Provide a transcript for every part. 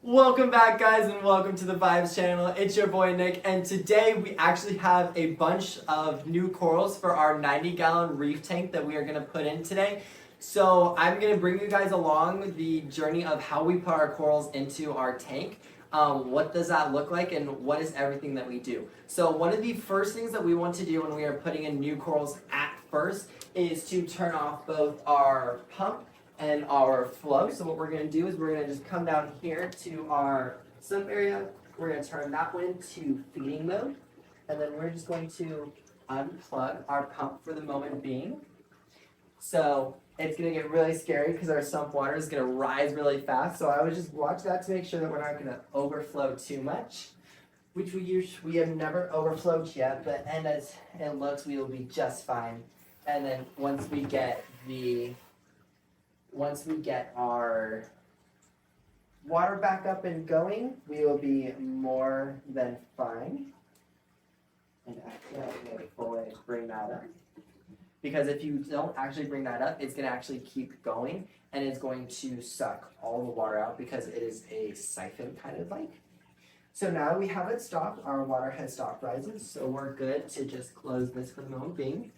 Welcome back, guys, and welcome to the Vibes channel. It's your boy Nick, and today we actually have a bunch of new corals for our 90-gallon reef tank that we are going to put in today. So I'm going to bring you guys along the journey of how we put our corals into our tank. What does that look like, and what is everything that we do? So one of the first things that we want to do when we are putting in new corals at first is to turn off both our pump and our flow. So what we're going to do is we're going to just come down here to our sump area. We're going to turn that one to feeding mode, and then we're just going to unplug our pump for the moment being. So it's going to get really scary because our sump water is going to rise really fast. So I would just watch that to make sure that we're not going to overflow too much, which we have never overflowed yet, but and as it looks, we will be just fine. And then once we get our water back up and going, we will be more than fine. And actually, I'm going to fully bring that up. Because if you don't actually bring that up, it's going to actually keep going, and it's going to suck all the water out because it is a siphon kind of like. So now we have it stopped. Our water has stopped rising, so we're good to just close this for the moment being.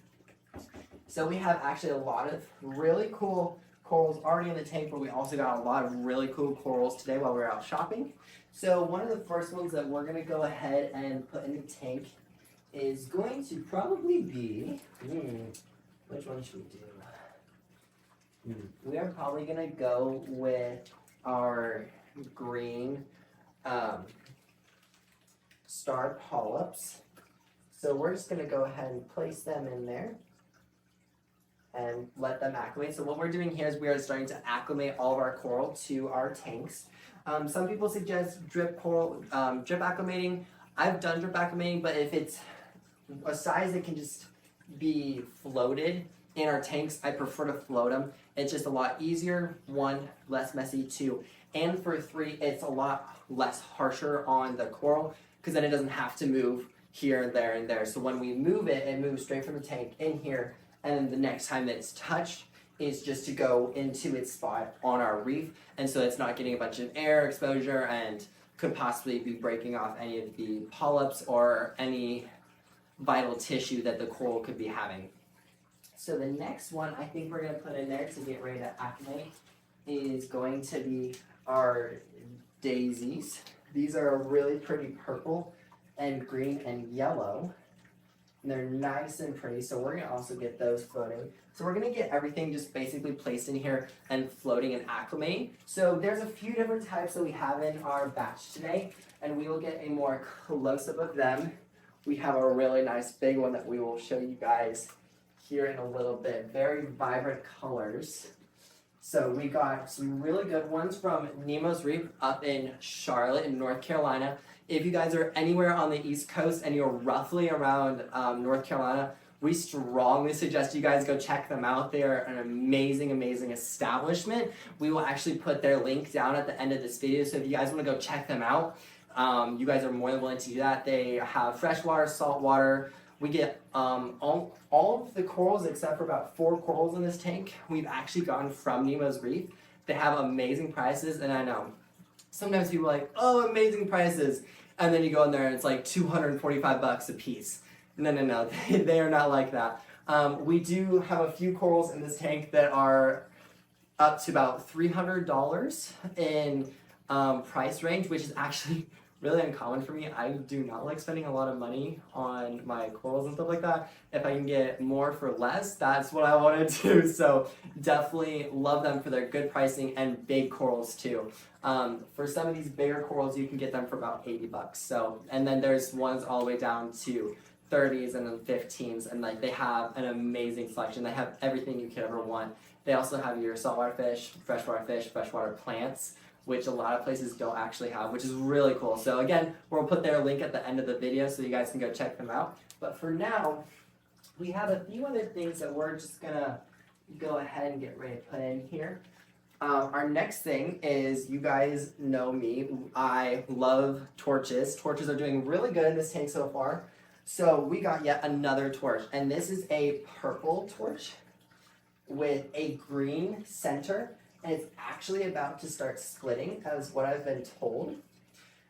So we have actually a lot of really cool corals already in the tank, but we also got a lot of really cool corals today while we were out shopping. So one of the first ones that we're going to go ahead and put in the tank is going to probably be, which one should we do? We are probably going to go with our green star polyps. So we're just going to go ahead and place them in there and let them acclimate. So what we're doing here is we are starting to acclimate all of our coral to our tanks. Some people suggest drip acclimating. I've done drip acclimating, but if it's a size that can just be floated in our tanks, I prefer to float them. It's just a lot easier, one, less messy, two, and for three, it's a lot less harsher on the coral because then it doesn't have to move here and there and there. So when we move it, it moves straight from the tank in here, and then the next time that it's touched is just to go into its spot on our reef, and so it's not getting a bunch of air exposure and could possibly be breaking off any of the polyps or any vital tissue that the coral could be having. So the next one I think we're going to put in there to get ready to acclimate is going to be our daisies. These are really pretty purple and green and yellow. And they're nice and pretty, so we're going to also get those floating. So we're going to get everything just basically placed in here and floating and acclimating. So there's a few different types that we have in our batch today, and we will get a more close-up of them. We have a really nice big one that we will show you guys here in a little bit. Very vibrant colors. So we got some really good ones from Nemo's Reef up in Charlotte in North Carolina. If you guys are anywhere on the East Coast and you're roughly around North Carolina, we strongly suggest you guys go check them out. They are an amazing, amazing establishment. We will actually put their link down at the end of this video, so if you guys want to go check them out, you guys are more than willing to do that. They have freshwater, saltwater. We get all of the corals except for about 4 corals in this tank. We've actually gotten from Nemo's Reef. They have amazing prices, and I know sometimes people are like, oh, amazing prices, and then you go in there and it's like $245 a piece. No, they are not like that. We do have a few corals in this tank that are up to about $300 in price range, which is actually really uncommon for me. I do not like spending a lot of money on my corals and stuff like that. If I can get more for less, that's what I want to do. So definitely love them for their good pricing and big corals too. For some of these bigger corals, you can get them for about $80. So, and then there's ones all the way down to 30s and then 15s, and like they have an amazing selection. They have everything you could ever want. They also have your saltwater fish, freshwater plants, which a lot of places don't actually have, which is really cool. So again, we'll put their link at the end of the video so you guys can go check them out. But for now, we have a few other things that we're just gonna go ahead and get ready to put in here. Our next thing is, you guys know me, I love torches. Torches are doing really good in this tank so far. So we got yet another torch, and this is a purple torch with a green center. and it's actually about to start splitting, as what I've been told.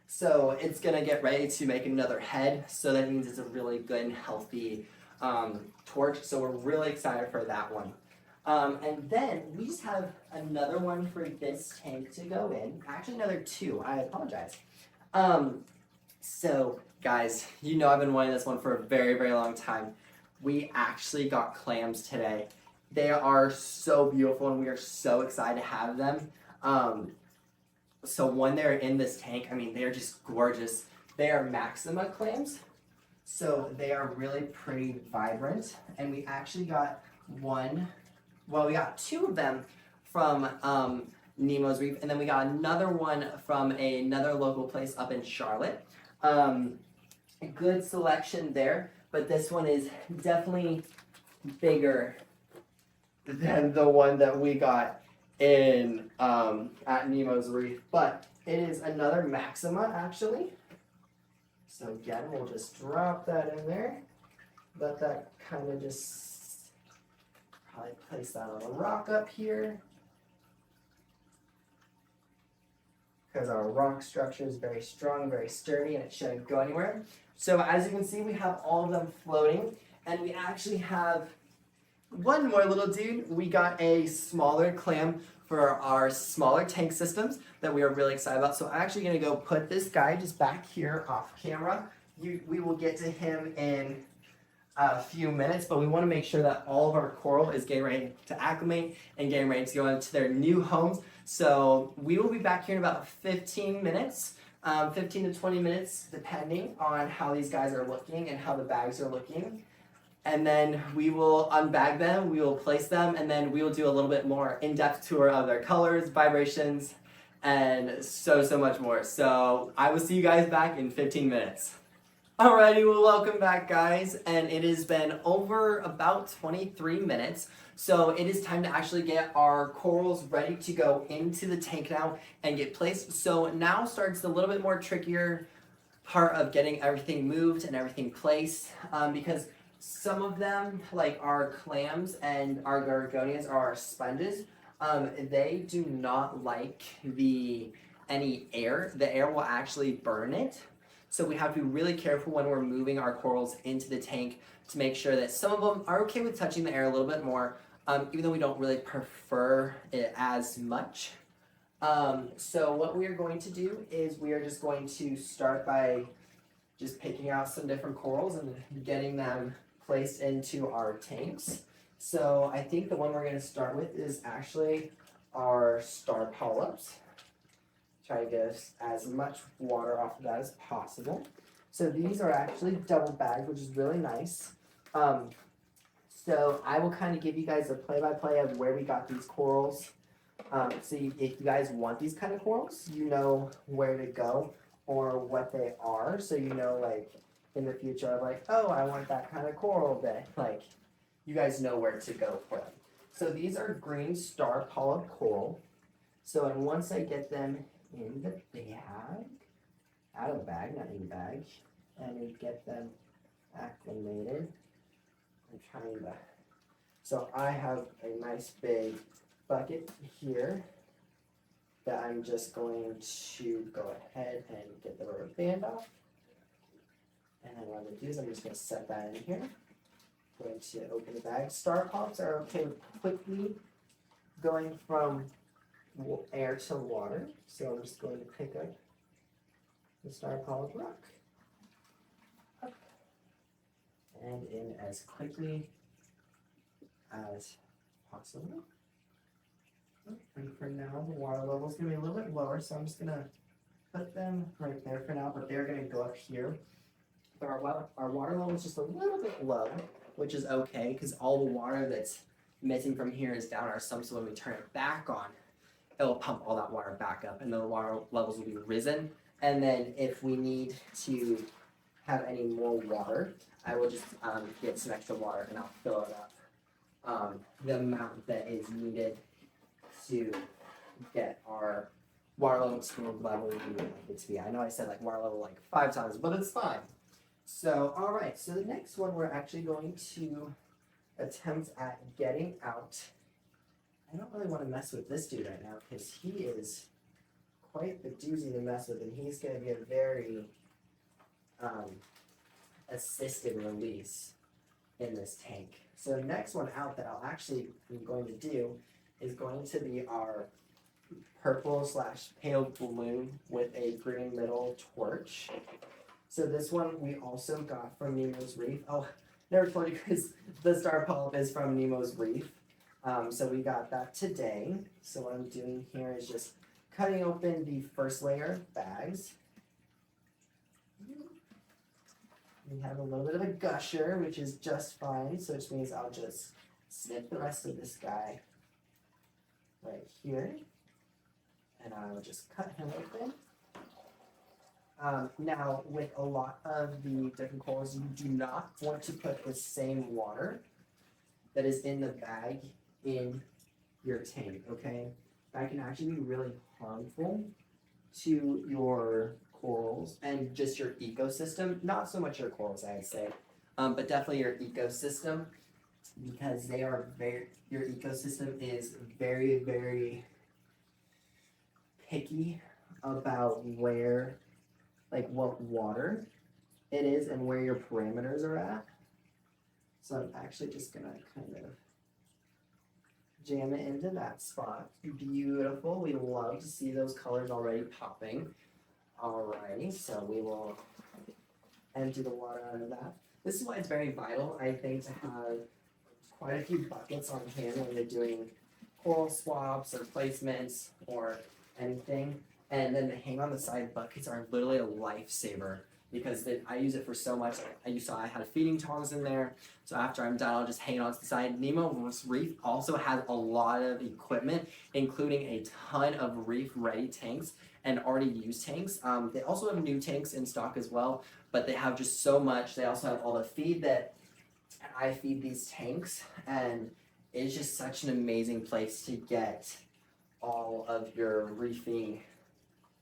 So it's gonna get ready to make another head, so that means it's a really good and healthy torch. So we're really excited for that one. And then we just have another one for this tank to go in. Actually, another two. I apologize. So guys, you know I've been wanting this one for a very, very long time. We actually got clams today. They are so beautiful, and we are so excited to have them. So when they're in this tank, I mean, they are just gorgeous. They are Maxima clams, so they are really pretty vibrant. And we actually got we got two of them from Nemo's Reef, and then we got another one from another local place up in Charlotte. A good selection there, but this one is definitely bigger than the one that we got in at Nemo's Reef, but it is another Maxima actually. So again, we'll just drop that in there. Let that kind of just probably place that on a rock up here, because our rock structure is very strong, very sturdy, and it shouldn't go anywhere. So as you can see, we have all of them floating, and we actually have one more little dude. We got a smaller clam for our smaller tank systems that we are really excited about. So I'm actually gonna go put this guy just back here off camera. We will get to him in a few minutes, but we wanna make sure that all of our coral is getting ready to acclimate and getting ready to go into their new homes. So we will be back here in about 15 minutes, 15 to 20 minutes, depending on how these guys are looking and how the bags are looking. And then we will unbag them, we will place them, and then we will do a little bit more in-depth tour of their colors, vibrations, and so much more. So I will see you guys back in 15 minutes. Alrighty, well, welcome back, guys. And it has been over about 23 minutes. So it is time to actually get our corals ready to go into the tank now and get placed. So now starts the little bit more trickier part of getting everything moved and everything placed, because some of them, like our clams and our gorgonias, are our sponges. They do not like any air. The air will actually burn it. So we have to be really careful when we're moving our corals into the tank to make sure that some of them are okay with touching the air a little bit more, even though we don't really prefer it as much. So what we are going to do is we are just going to start by just picking out some different corals and getting them placed into our tanks. So I think the one we're going to start with is actually our star polyps. Try to get as much water off of that as possible. So these are actually double bagged, which is really nice. So I will kind of give you guys a play-by-play of where we got these corals. So if you guys want these kind of corals, you know where to go or what they are. So you know, like, in the future, I'm like, oh, I want that kind of coral that, like, you guys know where to go for them. So these are green star polyp coral. So and once I get them in the bag, out of the bag, not in the bag, and we get them acclimated, I'm trying to, so I have a nice big bucket here that I'm just going to go ahead and get the rubber band off. And then what I'm going to do is I'm just going to set that in here. I'm going to open the bag. Star polyps are okay with quickly going from air to water. So I'm just going to pick up the star polyp rock. Up. And in as quickly as possible. And for now, the water level is going to be a little bit lower, so I'm just going to put them right there for now, but they're going to go up here. But our water level is just a little bit low, which is okay, because all the water that's missing from here is down our sump, so when we turn it back on, it'll pump all that water back up, and the water levels will be risen. And then if we need to have any more water, I will just get some extra water, and I'll fill it up the amount that is needed to get our water level to the level we want it to be. I know I said like water level like 5 times, but it's fine. So, all right, so the next one we're actually going to attempt at getting out I don't really want to mess with this dude right now because he is quite the doozy to mess with, and he's going to be a very assisted release in this tank. So the next one out that I'll actually be going to do is going to be our purple/pale blue with a green middle torch. So this one we also got from Nemo's Reef. Oh, never told you guys the star polyp is from Nemo's Reef. So we got that today. So what I'm doing here is just cutting open the first layer of bags. We have a little bit of a gusher, which is just fine. So which means I'll just snip the rest of this guy right here. And I will just cut him open. Now, with a lot of the different corals, you do not want to put the same water that is in the bag in your tank, okay? That can actually be really harmful to your corals and just your ecosystem. Not so much your corals, I'd say, but definitely your ecosystem, because your ecosystem is very, very picky about what water it is and where your parameters are at. So I'm actually just gonna kind of jam it into that spot. Beautiful. We love to see those colors already popping. Alrighty, so we will empty the water out of that. This is why it's very vital, I think, to have quite a few buckets on hand when you're doing coral swaps or placements or anything. And then the hang on the side buckets are literally a lifesaver because I use it for so much. I had feeding tongs in there, so after I'm done, I'll just hang it on to the side. Nemo's Reef also has a lot of equipment, including a ton of Reef ready tanks and already used tanks. They also have new tanks in stock as well, but they have just so much. They also have all the feed that I feed these tanks, and it's just such an amazing place to get all of your reefing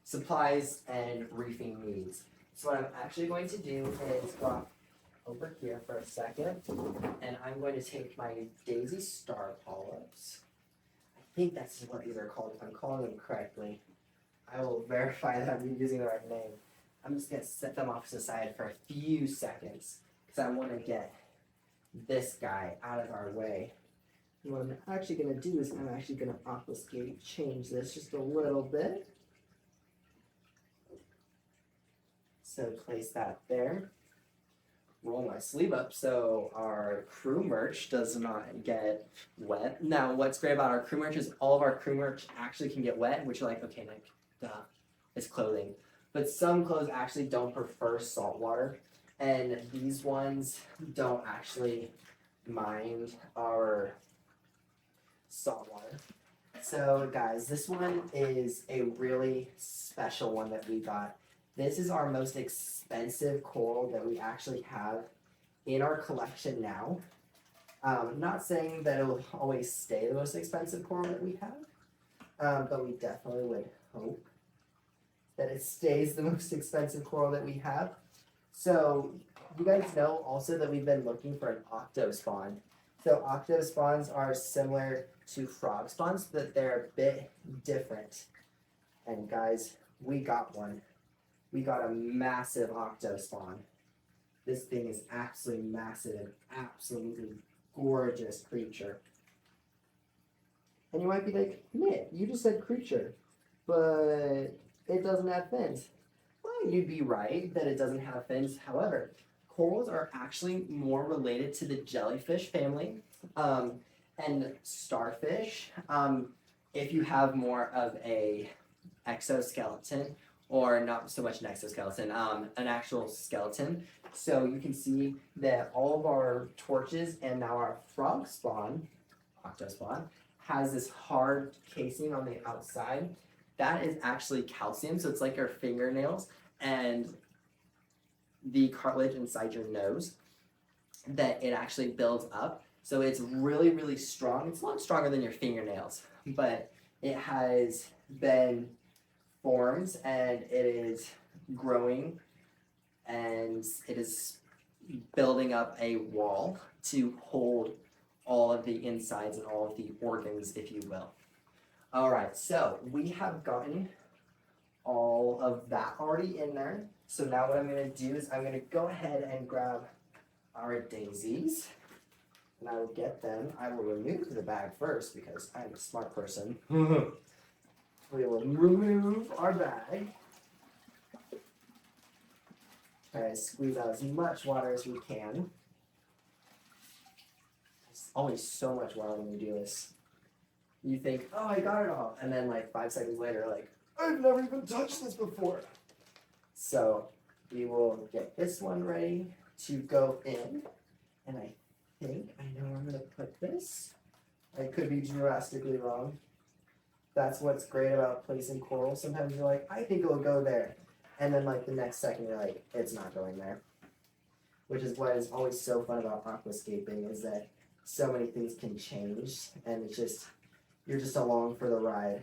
supplies and reefing needs. So what I'm actually going to do is go over here for a second, and I'm going to take my daisy star polyps. I think that's what these are called, if I'm calling them correctly. I will verify that I'm using the right name. I'm just going to set them off to the side for a few seconds because I want to get this guy out of our way. And what I'm actually going to do is I'm actually going to obfuscate, change this just a little bit. So place that there. Roll my sleeve up so our crew merch does not get wet. Now, what's great about our crew merch is all of our crew merch actually can get wet, which you're like, okay, like, duh, it's clothing. But some clothes actually don't prefer salt water, and these ones don't actually mind our salt water. So guys, this one is a really special one that we got. This is our most expensive coral that we actually have in our collection now. Not saying that it will always stay the most expensive coral that we have, but we definitely would hope that it stays the most expensive coral that we have. So you guys know also that we've been looking for an octo spawn. So octo spawns are similar to frog spawns, but they're a bit different. And guys, we got one. We got a massive octo spawn. This thing is absolutely massive and absolutely gorgeous creature. And you might be like, Nick, you just said creature, but it doesn't have fins. Well, you'd be right that it doesn't have fins. However, corals are actually more related to the jellyfish family and starfish. If you have more of a exoskeleton, or not so much an exoskeleton, an actual skeleton. So you can see that all of our torches and now our frog spawn, octo spawn, has this hard casing on the outside. That is actually calcium, so it's like your fingernails and the cartilage inside your nose that it actually builds up. So it's really, really strong. It's a lot stronger than your fingernails, but it has been formed and it is growing and it is building up a wall to hold all of the insides and all of the organs, if you will. All right, so we have gotten all of that already in there. So now what I'm going to do is I'm going to go ahead and grab our daisies. And I will get them. I will remove the bag first because I'm a smart person. We will remove our bag. Try to squeeze out as much water as we can. There's always so much water when you do this. You think, oh, I got it all. And then like 5 seconds later, like, I've never even touched this before. So we will get this one ready to go in. And I think I know where I'm going to put this. I could be drastically wrong. That's what's great about placing coral. Sometimes you're like, I think it'll go there. And then like the next second you're like, it's not going there. Which is what is always so fun about aquascaping, is that so many things can change and it's just, you're just along for the ride.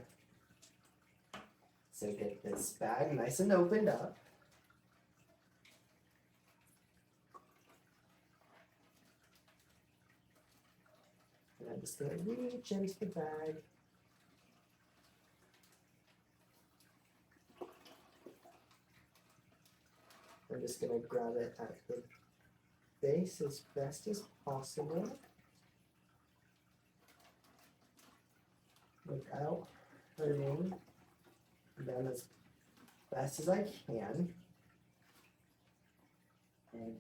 So get this bag nice and opened up. And I'm just going to reach into the bag. I'm just going to grab it at the base as best as possible without hurting them as best as I can. And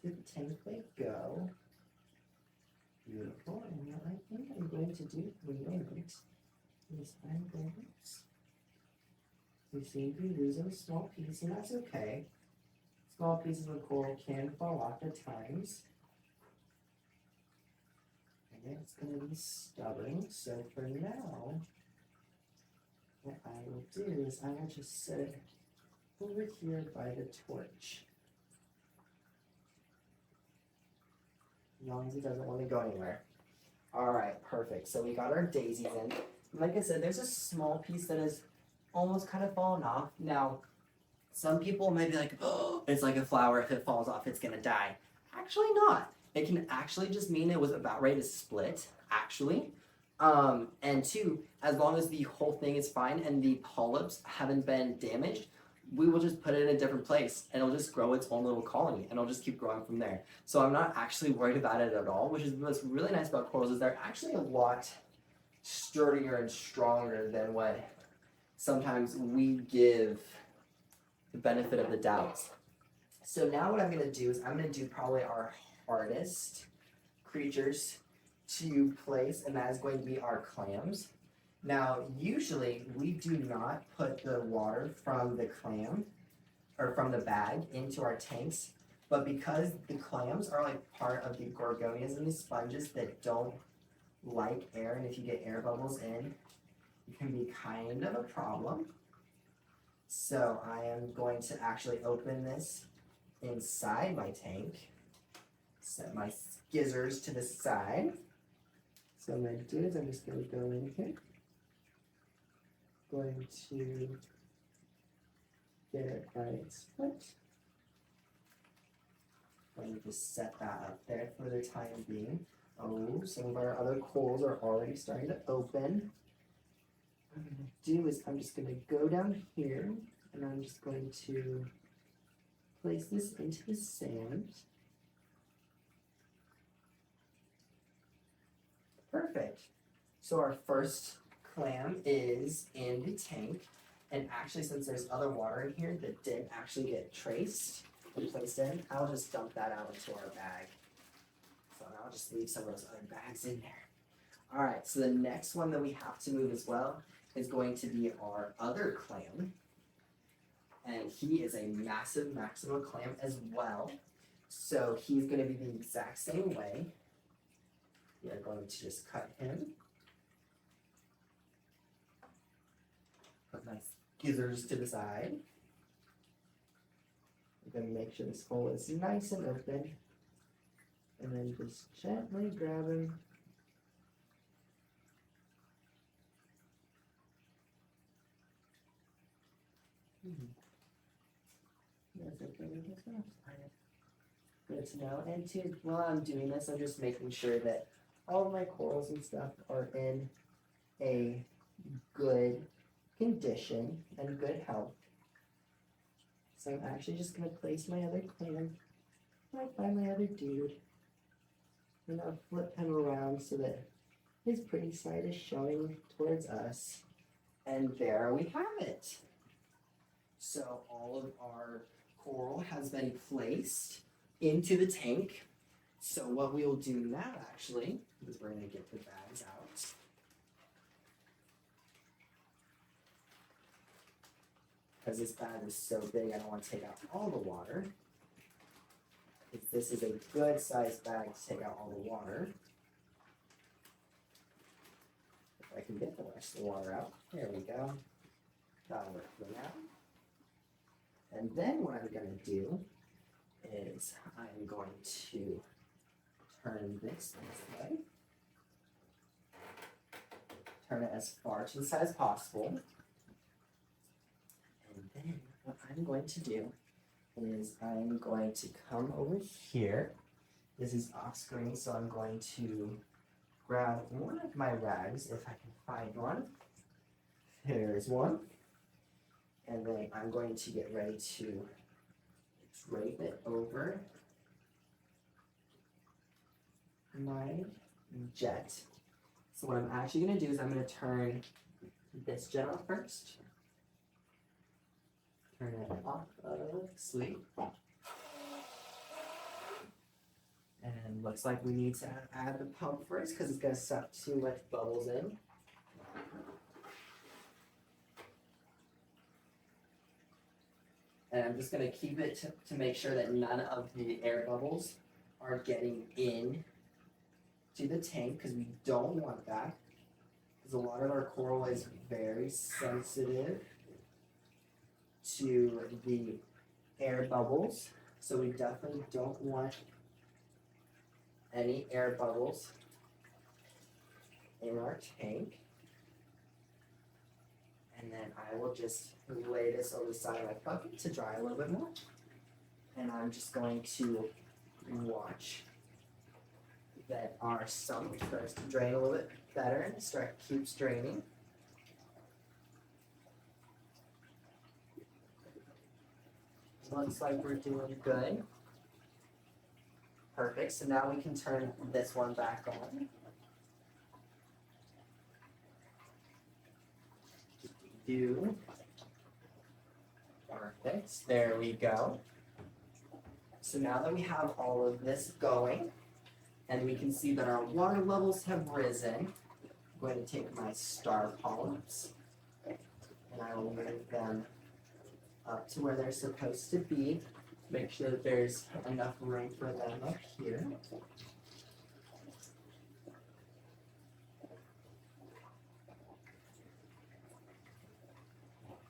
into the tank they go. Beautiful. And what I think I'm going to do for the moment is I'm going to, we seem to be losing a small piece, and that's okay. Small pieces of coral can fall off at times. And it's going to be stubborn, so for now, what I will do is I will just set it over here by the torch. As long as it doesn't want to go anywhere. Alright, perfect. So we got our daisies in. Like I said, there's a small piece that is almost kind of fallen off. Now, some people might be like, oh, it's like a flower. If it falls off, it's going to die. Actually not. It can actually just mean it was about ready to split, actually. And two, as long as the whole thing is fine and the polyps haven't been damaged, we will just put it in a different place and it'll just grow its own little colony and it'll just keep growing from there. So I'm not actually worried about it at all, which is what's really nice about corals, is they're actually a lot sturdier and stronger than what sometimes we give the benefit of the doubt. So now what I'm going to do is I'm going to do probably our hardest creatures to place, and that is going to be our clams. Now, usually we do not put the water from the clam or from the bag into our tanks, but because the clams are like part of the gorgonias and the sponges that don't like air, and if you get air bubbles in, it can be kind of a problem. So I am going to actually open this inside my tank, set my skizzers to the side. So what I'm going to do is I'm just going to go in here. Going to get it by its foot. Going to just set that up there for the time being. Oh, some of our other corals are already starting to open. What I'm going to do is I'm just going to go down here and I'm just going to place this into the sand. Perfect. So our first clam is in the tank, and actually since there's other water in here that didn't actually get traced and placed in, I'll just dump that out into our bag. So I'll just leave some of those other bags in there. Alright, so the next one that we have to move as well is going to be our other clam. And he is a massive maxima clam as well. So he's going to be the exact same way. We are going to just cut him. Put my gizzards to the side. I'm going to make sure this hole is nice and open. And then just gently grab him. That's okay. Good to know. And while I'm doing this, I'm just making sure that all of my corals and stuff are in a good condition and good health. So I'm actually just gonna place my other clam. I find my other dude. And I'll flip him around so that his pretty side is showing towards us. And there we have it. So all of our coral has been placed into the tank. So what we will do now actually is we're gonna get the bags out. Because this bag is so big, I don't want to take out all the water. This is a good sized bag to take out all the water. If I can get the rest of the water out. There we go. That'll work for now. And then what I'm going to do is I'm going to turn this way. Turn it as far to the side as possible. And then what I'm going to do is I'm going to come over here. This is off screen, so I'm going to grab one of my rags if I can find one. There's one. And then I'm going to get ready to drape it over my jet. So what I'm actually going to do is I'm going to turn this jet off first. Turn it off of sleep. And looks like we need to add the pump first because it's going to suck too much bubbles in. And I'm just going to keep it to make sure that none of the air bubbles are getting in to the tank because we don't want that. Because a lot of our coral is very sensitive to the air bubbles. So we definitely don't want any air bubbles in our tank. And then I will just lay this over the side of my bucket to dry a little bit more. And I'm just going to watch that our sump starts to drain a little bit better and keeps draining. Looks like we're doing good. Perfect, so now we can turn this one back on. Perfect, there we go. So now that we have all of this going, and we can see that our water levels have risen, I'm going to take my star polyps, and I will move them up to where they're supposed to be. Make sure that there's enough room for them up here.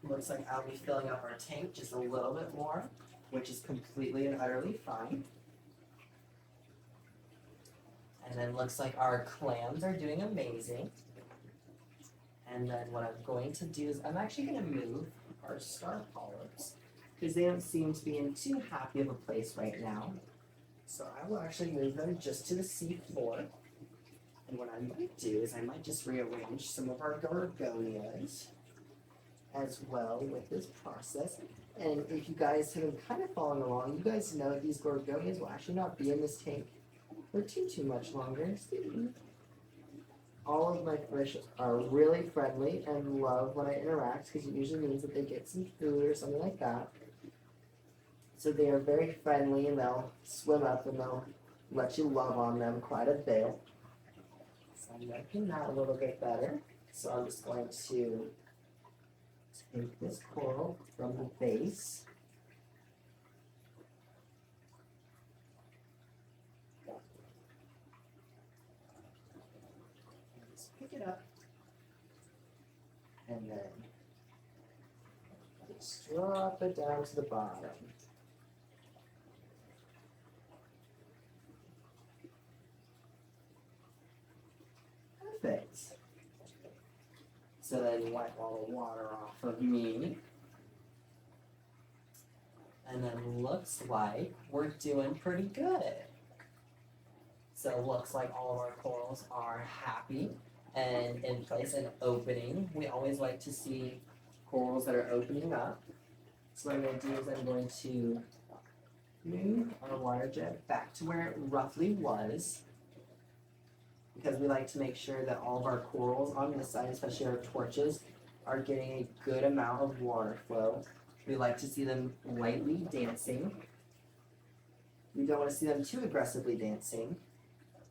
Looks like I'll be filling up our tank just a little bit more, which is completely and utterly fine. And then looks like our clams are doing amazing. And then what I'm going to do is I'm actually going to move our star polyps because they don't seem to be in too happy of a place right now. So I will actually move them just to the sea floor. And what I might do is I might just rearrange some of our gorgonias as well with this process. And if you guys have been kind of following along, you guys know that these gorgonias will actually not be in this tank for too much longer. All of my fish are really friendly and love when I interact because it usually means that they get some food or something like that. So they are very friendly and they'll swim up and they'll let you love on them quite a bit. So I'm making that a little bit better. So I'm just going to take this coral from the base. Pick it up and then just drop it down to the bottom. Perfect. So then wipe all the water off of me. And then looks like we're doing pretty good. So it looks like all of our corals are happy and in place and opening. We always like to see corals that are opening up. So what I'm going to do is I'm going to move our water jet back to where it roughly was, because we like to make sure that all of our corals on this side, especially our torches, are getting a good amount of water flow. We like to see them lightly dancing. We don't want to see them too aggressively dancing,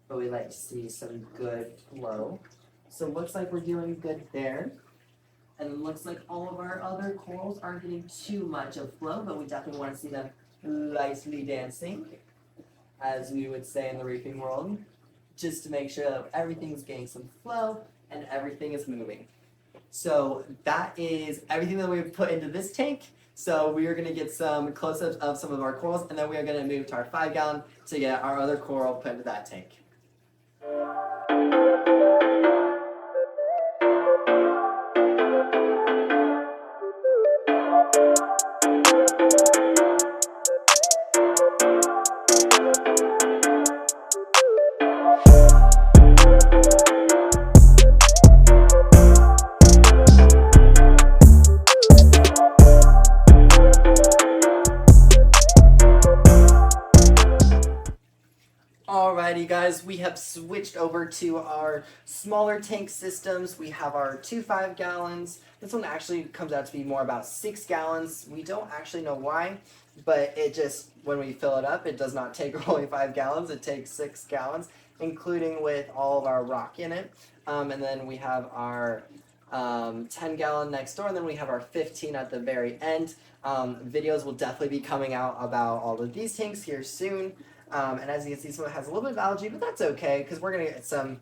but we like to see some good flow. So it looks like we're doing good there. And it looks like all of our other corals aren't getting too much of flow, but we definitely want to see them lightly dancing, as we would say in the reefing world, just to make sure that everything's getting some flow and everything is moving. So that is everything that we've put into this tank. So we are going to get some close-ups of some of our corals, and then we are going to move to our 5-gallon to get our other coral put into that tank. Alrighty guys, we have switched over to our smaller tank systems. We have our 2 5-gallons. This one actually comes out to be more about 6 gallons. We don't actually know why, but it just, when we fill it up, it does not take only 5 gallons, it takes 6 gallons, including with all of our rock in it. And then we have our 10-gallon next door, and then we have our 15 at the very end. Videos will definitely be coming out about all of these tanks here soon. And as you can see, some of it has a little bit of algae, but that's okay, because we're going to get some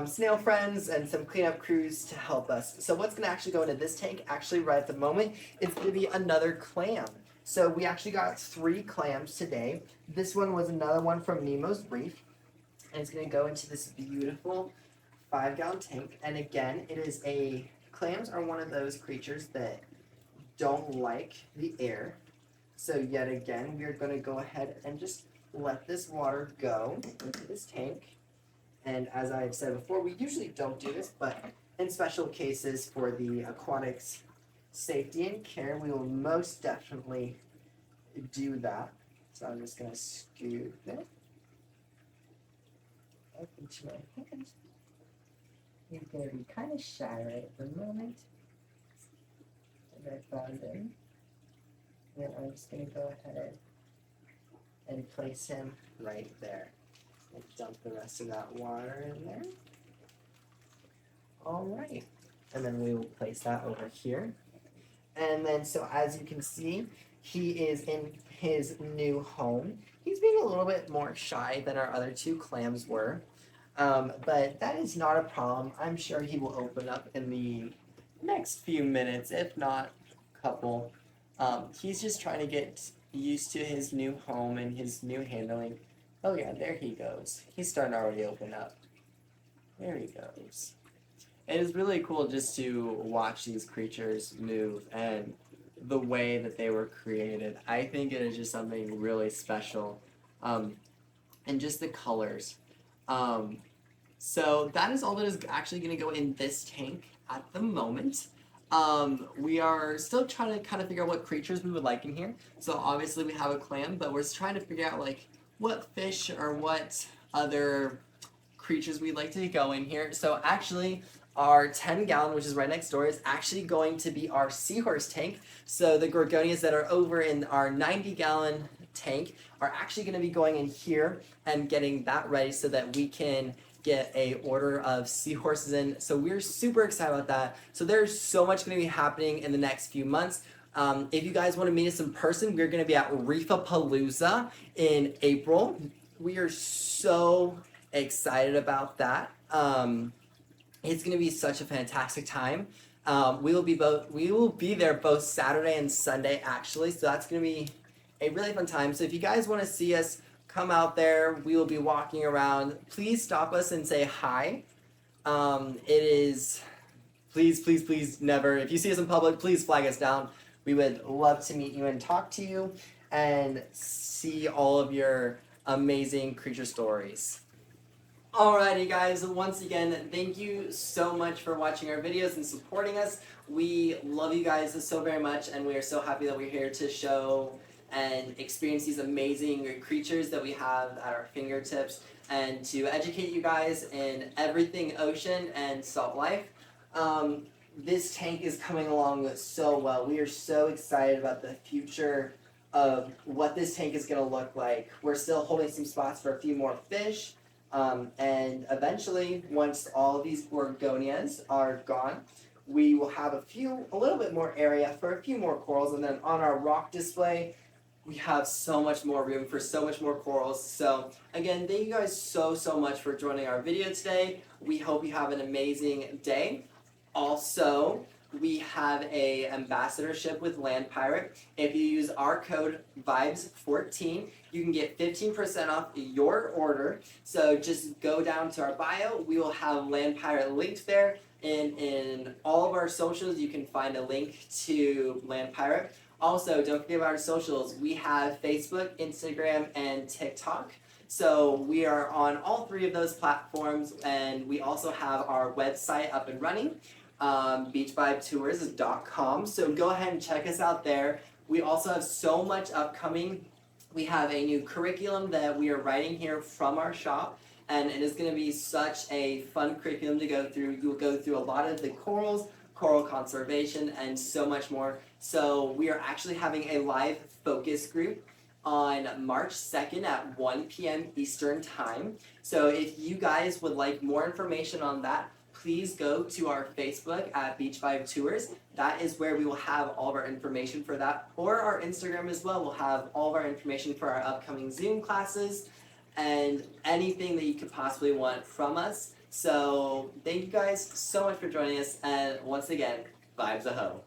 snail friends and some cleanup crews to help us. So what's going to actually go into this tank, actually right at the moment, is going to be another clam. So we actually got 3 clams today. This one was another one from Nemo's Reef, and it's going to go into this beautiful 5-gallon tank. And again, clams are one of those creatures that don't like the air. So yet again, we're going to go ahead and just let this water go into this tank. And as I've said before, we usually don't do this, but in special cases for the aquatics safety and care, we will most definitely do that. So I'm just going to scoop it up into my hand. He's going to be kind of shy right at the moment. And I found him. And then I'm just going to go ahead and place him right there. And dump the rest of that water in there. Alright. And then we will place that over here. And then, so as you can see, he is in his new home. He's being a little bit more shy than our other 2 clams were. But that is not a problem. I'm sure he will open up in the next few minutes, if not a couple. He's just trying to get used to his new home and his new handling. Oh yeah, there he goes. He's starting to already open up. There he goes. It is really cool just to watch these creatures move and the way that they were created. I think it is just something really special. And just the colors. So that is all that is actually going to go in this tank at the moment. We are still trying to kind of figure out what creatures we would like in here. So obviously we have a clam, but we're trying to figure out like what fish or what other creatures we'd like to go in here. So actually our 10-gallon, which is right next door, is actually going to be our seahorse tank. So the gorgonias that are over in our 90-gallon tank are actually going to be going in here and getting that ready so that we can get a order of seahorses in. So we're super excited about that. So there's so much going to be happening in the next few months. If you guys want to meet us in person, we're going to be at Reefapalooza in April. We are so excited about that. It's going to be such a fantastic time. We will be there both Saturday and Sunday actually. So that's going to be a really fun time. So if you guys want to see us, come out there. We will be walking around. Please stop us and say hi. Please never, if you see us in public, please flag us down. We would love to meet you and talk to you. and see all of your amazing creature stories. Alrighty guys, once again, thank you so much for watching our videos and supporting us. We love you guys so very much, and we are so happy that we're here to show and experience these amazing creatures that we have at our fingertips, and to educate you guys in everything ocean and salt life. This tank is coming along so well. We are so excited about the future of what this tank is going to look like. We're still holding some spots for a few more fish. And eventually, once all of these gorgonias are gone, we will have a little bit more area for a few more corals. And then on our rock display, we have so much more room for so much more corals. So again, thank you guys so much for joining our video today. We hope you have an amazing day. Also, we have a ambassadorship with Land Pirate. If you use our code VIBES14, you can get 15% off your order. So just go down to our bio. We will have Land Pirate linked there. And in all of our socials, you can find a link to Land Pirate. Also, don't forget about our socials. We have Facebook, Instagram, and TikTok. So we are on all three of those platforms, and we also have our website up and running. beachvibetours.com. So go ahead and check us out there. We also have so much upcoming. We have a new curriculum that we are writing here from our shop, and it is going to be such a fun curriculum to go through. You'll go through a lot of the corals, coral conservation, and so much more. So we are actually having a live focus group on March 2nd at 1 p.m. Eastern Time. So if you guys would like more information on that, please go to our Facebook at Beach Vibe Tours. That is where we will have all of our information for that. Or our Instagram as well. We'll have all of our information for our upcoming Zoom classes and anything that you could possibly want from us. So thank you guys so much for joining us. And once again, vibes a ho.